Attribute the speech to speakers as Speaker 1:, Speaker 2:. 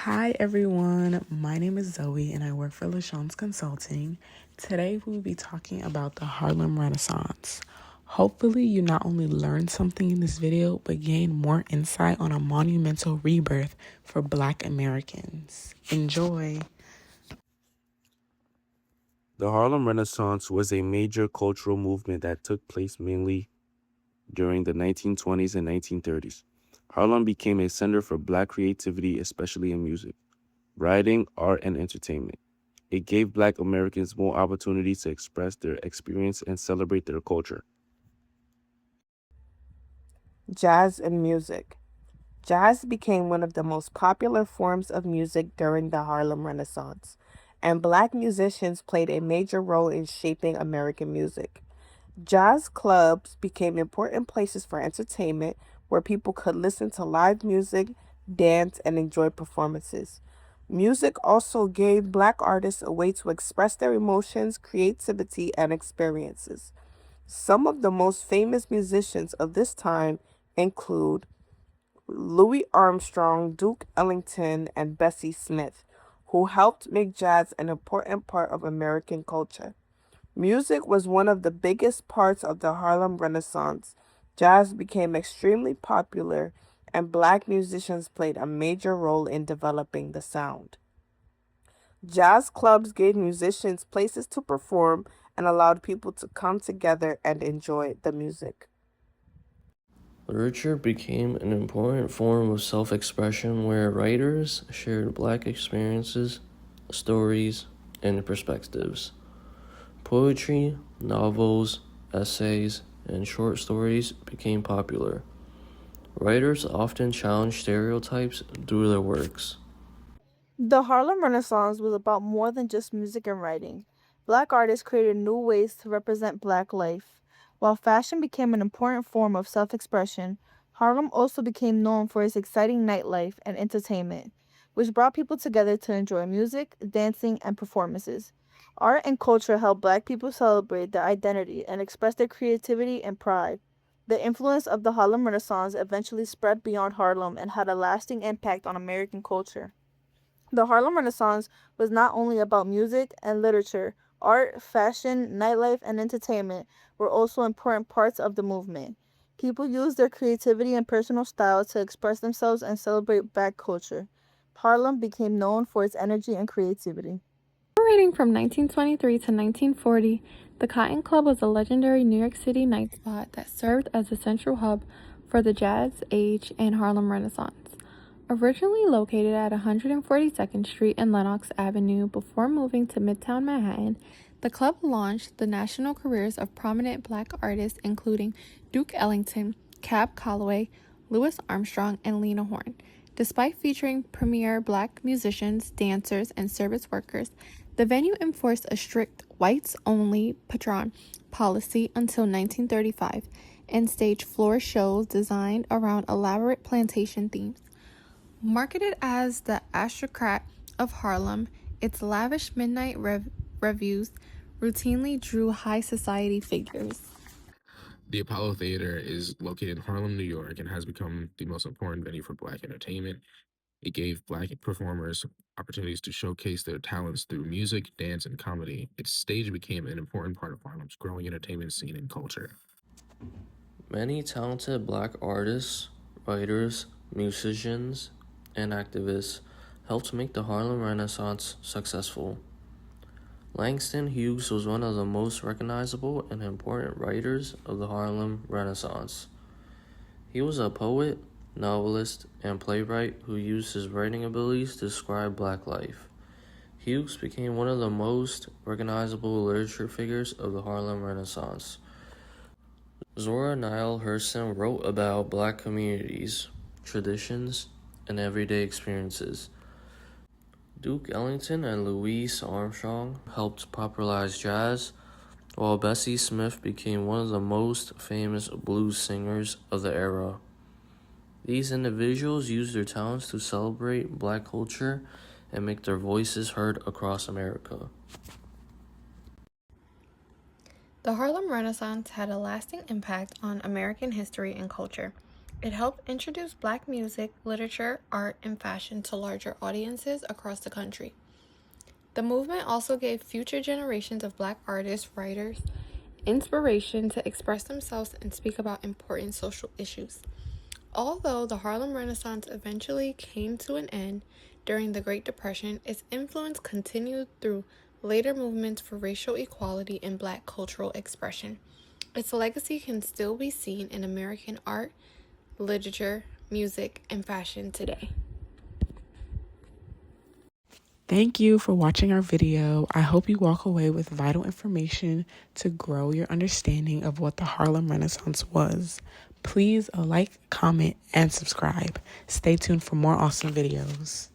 Speaker 1: Hi everyone, my name is Zoe and I work for Lishawn's Consulting. Today we will be talking about the Harlem Renaissance. Hopefully you not only learned something in this video, but gain more insight on a monumental rebirth for Black Americans. Enjoy!
Speaker 2: The Harlem Renaissance was a major cultural movement that took place mainly during the 1920s and 1930s. Harlem became a center for Black creativity, especially in music, writing, art, and entertainment. It gave Black Americans more opportunities to express their experience and celebrate their culture.
Speaker 3: Jazz and music. Jazz became one of the most popular forms of music during the Harlem Renaissance, and Black musicians played a major role in shaping American music. Jazz clubs became important places for entertainment where people could listen to live music, dance, and enjoy performances. Music also gave Black artists a way to express their emotions, creativity, and experiences. Some of the most famous musicians of this time include Louis Armstrong, Duke Ellington, and Bessie Smith, who helped make jazz an important part of American culture. Music was one of the biggest parts of the Harlem Renaissance. Jazz became extremely popular, and Black musicians played a major role in developing the sound. Jazz clubs gave musicians places to perform and allowed people to come together and enjoy the music.
Speaker 4: Literature became an important form of self-expression where writers shared Black experiences, stories, and perspectives. Poetry, novels, essays, and short stories became popular. Writers often challenged stereotypes through their works.
Speaker 5: The Harlem Renaissance was about more than just music and writing. Black artists created new ways to represent Black life. While fashion became an important form of self expression, Harlem also became known for its exciting nightlife and entertainment, which brought people together to enjoy music, dancing, and performances. Art and culture helped Black people celebrate their identity and express their creativity and pride. The influence of the Harlem Renaissance eventually spread beyond Harlem and had a lasting impact on American culture. The Harlem Renaissance was not only about music and literature, art, fashion, nightlife, and entertainment were also important parts of the movement. People used their creativity and personal style to express themselves and celebrate Black culture. Harlem became known for its energy and creativity.
Speaker 6: Operating from 1923 to 1940, the Cotton Club was a legendary New York City night spot that served as a central hub for the Jazz Age and Harlem Renaissance. Originally located at 142nd Street and Lenox Avenue before moving to Midtown Manhattan, the club launched the national careers of prominent Black artists including Duke Ellington, Cab Calloway, Louis Armstrong, and Lena Horne. Despite featuring premier Black musicians, dancers, and service workers, the venue enforced a strict whites-only patron policy until 1935 and staged floor shows designed around elaborate plantation themes. Marketed as the aristocrat of Harlem, its lavish midnight revues routinely drew high society figures.
Speaker 7: The Apollo Theater is located in Harlem, New York, and has become the most important venue for Black entertainment. It gave Black performers opportunities to showcase their talents through music, dance, and comedy. Its stage became an important part of Harlem's growing entertainment scene and culture.
Speaker 4: Many talented Black artists, writers, musicians, and activists helped make the Harlem Renaissance successful. Langston Hughes was one of the most recognizable and important writers of the Harlem Renaissance. He was a poet, novelist, and playwright who used his writing abilities to describe Black life. Hughes became one of the most recognizable literature figures of the Harlem Renaissance. Zora Neale Hurston wrote about Black communities, traditions, and everyday experiences. Duke Ellington and Louis Armstrong helped popularize jazz, while Bessie Smith became one of the most famous blues singers of the era. These individuals used their talents to celebrate Black culture and make their voices heard across America.
Speaker 6: The Harlem Renaissance had a lasting impact on American history and culture. It helped introduce Black music, literature, art, and fashion to larger audiences across the country. The movement also gave future generations of Black artists, writers, inspiration to express themselves and speak about important social issues. Although the Harlem Renaissance eventually came to an end during the Great Depression, its influence continued through later movements for racial equality and Black cultural expression. Its legacy can still be seen in American art, literature, music, and fashion today.
Speaker 1: Thank you for watching our video. I hope you walk away with vital information to grow your understanding of what the Harlem Renaissance was. Please like, comment, and subscribe. Stay tuned for more awesome videos.